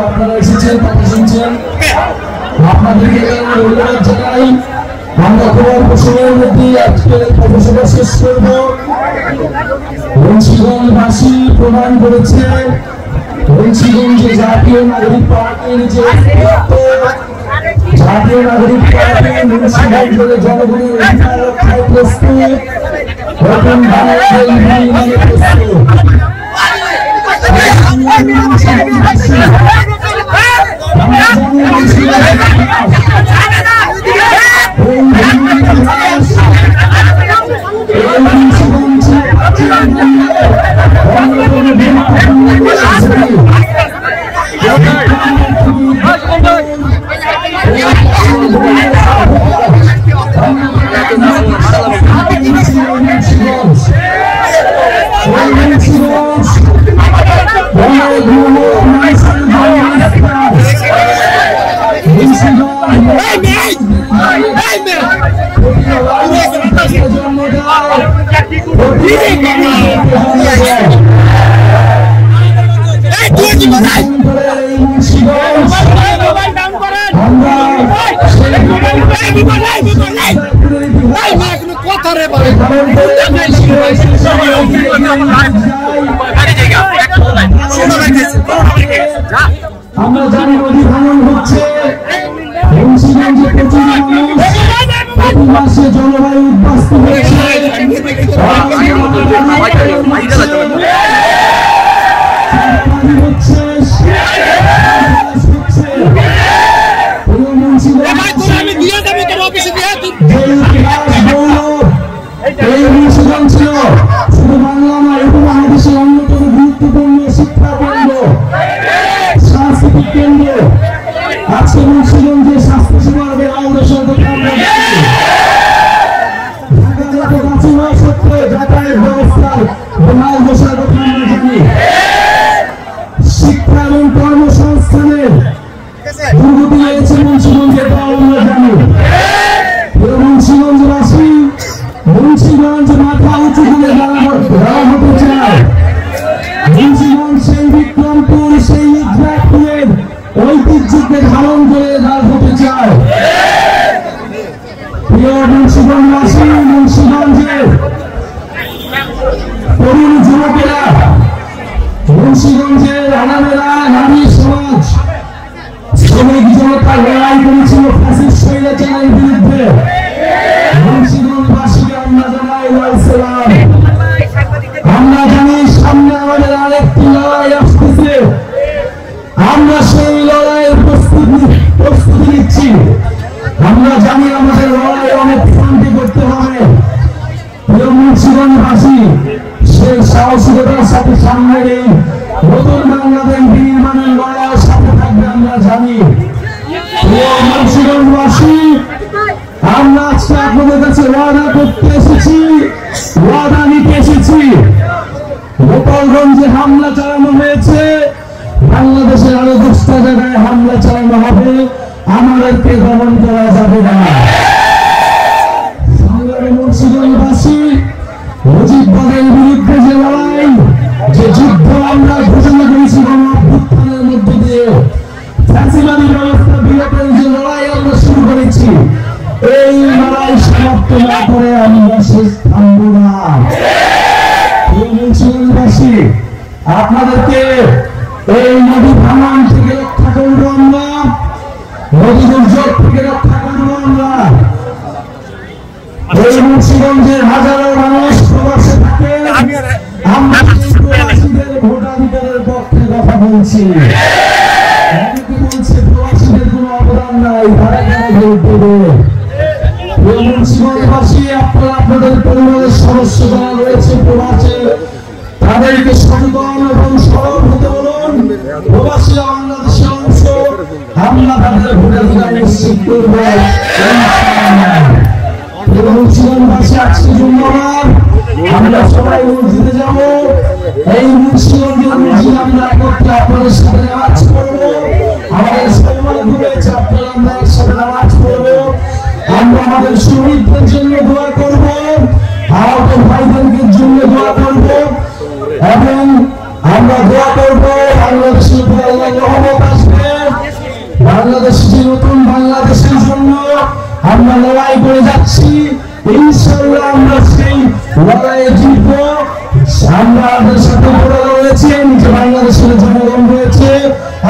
আপনারা এসেছেন, কথা শুনছেন, আপনাদেরকে ধন্যবাদ জানাই। আমরা খুব অল্প সময়ের মধ্যে আজকের কর্মসভা শেষ করব। মুন্সিগঞ্জবাসী প্রমাণ করেছে মুন্সিগঞ্জে জাতীয় নাগরিক পার্টির যে জাতীয় নাগরিক পার্টি মুন্সিগঞ্জের জনগণের অধিকার রক্ষায় প্রস্তুত, নতুন বাংলাদেশ প্রস্তুত। আমরা জানি নদী ভাঙন হচ্ছে, মুন্সিগঞ্জে প্রচুর মানুষ প্রতি মাসে জলবায়ু উদ্বাস্তু হয়েছে, এই মুন্সিগঞ্জ ছিল শুধু বাংলা নয়, উপমহাদেশের অন্যতম গুরুত্বপূর্ণ শিক্ষা কেন্দ্র, সাংস্কৃতিক কেন্দ্র। আজকে মুন্সিগঞ্জে স্বাস্থ্য সেবার বেহাল কথা আমরা যাতায়াত ব্যবস্থার বেহাল দশার কথা আমরা জানি। শিক্ষা এবং কর্মসংস্থানের দুর্গতি হয়েছে মুন্সিগঞ্জে, তাও আমরা জানি। মুন্সিগঞ্জবাসী মুন্সিগঞ্জ মাথা উঁচু করে দাঁড়া হতে চায়। মুন্সিগঞ্জ সেই বিক্রমপুর, সেই ইদ্রাকপুরের ঐতিহ্যকে ধারণ করে দাঁড় হতে চায়। প্রিয় মুন্সিগঞ্জবাসী, মুন্সিগঞ্জের তরুণ যুবকেরা, মুন্সিগঞ্জের আনামেরা, নারী সমাজ শ্রমিক জনতা লড়াই করেছিল ফ্যাসিস্ট স্বৈরাচারের বিরুদ্ধে। মুন্সিগঞ্জবাসীকে আমরা জানাই লাল সালাম। আমরা জানি সামনে আমাদের আরেকটি লড়াই আসতেছে, আমরা সেই লড়াইয়ের প্রস্তুতি নিচ্ছি। আমরা জানি আমাদের লড়াই অনেক ফ্রন্টে করতে হবে। প্রিয় মুন্সিগঞ্জবাসী, সেই সাহসিকতার সাথে সামনের এই নতুন বাংলাদেশ নির্মাণের লড়াইয়ের সাথে থাকবে আমরা জানি। প্রিয় মুন্সিগঞ্জবাসী, আমরা আজকে আপনাদের কাছে ওয়াদা করতে এসেছি, ওয়াদা নিতে এসেছি। গোপালগঞ্জে হামলা চালানো হয়েছে, বাংলাদেশের আরো 10টা জায়গায় হামলা চালানো হবে, আমাদেরকে দমন করা যাবে না। সংগ্রামী মুন্সিগঞ্জবাসী, মুজিববাদের বিরুদ্ধে যে লড়াই, যে যুদ্ধ আমরা ঘোষণা করেছি গণ অভ্যুত্থানের মধ্য দিয়ে, ফ্যাসিবাদী ব্যবস্থা বিরোধের যে লড়াই আমরা শুরু করেছি, এই লড়াই সমাপ্ত না করে আমরা শেষ থামব না। মুন্সিগঞ্জবাসী, আপনাদেরকে এই নদী ভাঙন থেকে রক্ষা করবো আমরা, নদী দুর্যোগ থেকে রক্ষা করবো আমরা। এই মুন্সিগঞ্জের হাজারো মানুষ প্রবাসে থাকে, আমরা প্রবাসীদের ভোটাধিকারের পক্ষে কথা বলছি। অনেকে বলছে প্রবাসীদের কোনো অবদান নাই, তারা কেন ভোট দেবে? মুন্সিগঞ্জবাসী, আপনারা আপনাদের পরিবারের সদস্য যারা রয়েছে প্রবাসে, তাদেরকে সচেতন এবং সরব হতে বলুন। প্রবাসীরা বাংলাদেশের অংশ, আমরা তাদের ভোটাধিকার নিশ্চিত করব। মুন্সিগঞ্জবাসী, আজকে জুম্মাবার আমরা সবাই মসজিদে যাব। এই মুন্সিগঞ্জের মসজিদ আমরা একত্রে আপনাদের সাথে নামাজ পড়বো। আমাদের সময় ঘুরেছে, আপনারা আমরা একসাথে নামাজ পড়বো। আমাদের শহীদদের জন্য দোয়া করব, আহত ভাইদেরকে জন্য দোয়া করব এবং আমরা দোয়া করব বাংলাদেশের উপর আল্লাহর রহমত আসবে। বাংলাদেশের নতুন বাংলাদেশের জন্য আমরা লড়াই করে যাচ্ছি, ইনশাআল্লাহ আমরা সেই লড়াইয়ে জিতব। আমাদের সাথে বড় রয়েছেন যে বাংলাদেশের জনগণ রয়েছে,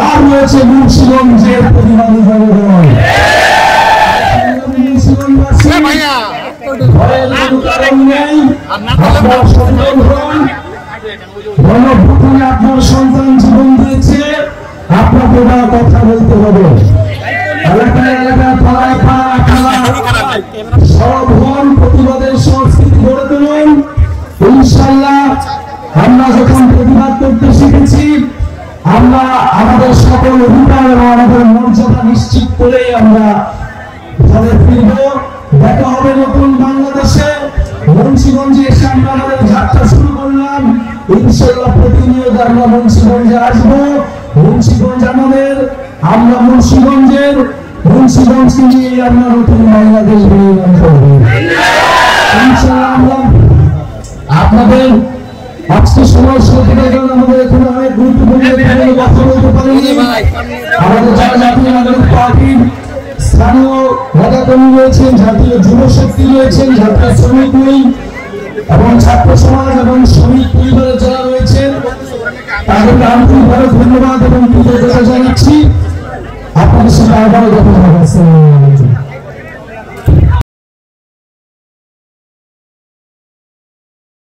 আর রয়েছে মুন্সিগঞ্জের প্রতিবাদী জনগণ। মুন্সিগঞ্জবাসী ভয়ের কোনো কারণ নেই, আপনার সন্তান হন, গণভোটে আপনার সন্তান জীবন দিয়েছে, আপনাকে না কথা বলতে হবে। এলাকায় এলাকায় পাড়ায় পাড়ায় খেলা সব হন, প্রতিবাদের সংস্কৃতি গড়ে তুলুন। ইনশাআল্লাহ আমরা যখন প্রতিবাদ করতে শিখেছি, আমরা আমাদের সকল অধিকার এবং আমাদের মর্যাদা নিশ্চিত করে আমরা ঘরে ফিরব। দেখা হবে নতুন বাংলাদেশে। মুন্সিগঞ্জে এসে আমরা আমাদের যাত্রা শুরু করলাম, ইনশাআল্লাহ প্রতিনিয়ত আমরা মুন্সিগঞ্জে আসবো। মুন্সিগঞ্জ আমাদের, আমরা মুন্সিগঞ্জের, মুন্সিগঞ্জকে নিয়ে আমরা নতুন বাংলাদেশ নির্মাণ করব ইনশাআল্লাহ। আমরা আপনাদের আজকে সময় সাথে আমাদের এখানে অনেক গুরুত্বপূর্ণ কথা বলতে পারিনি। আমাদের যারা জাতীয় নাগরিক পার্টির স্থানীয় নেতাকর্মী রয়েছেন, জাতীয় যুব শক্তি রয়েছেন, জাতীয় শ্রমিক লীগ এবং ছাত্র সমাজ এবং শ্রমিক পরিবারের যারা রয়েছেন, তাদেরকে আন্তরিকভাবে ধন্যবাদ এবং কৃতজ্ঞতা জানাচ্ছি। আপনাদের সাথে আবারও দেখা হবে।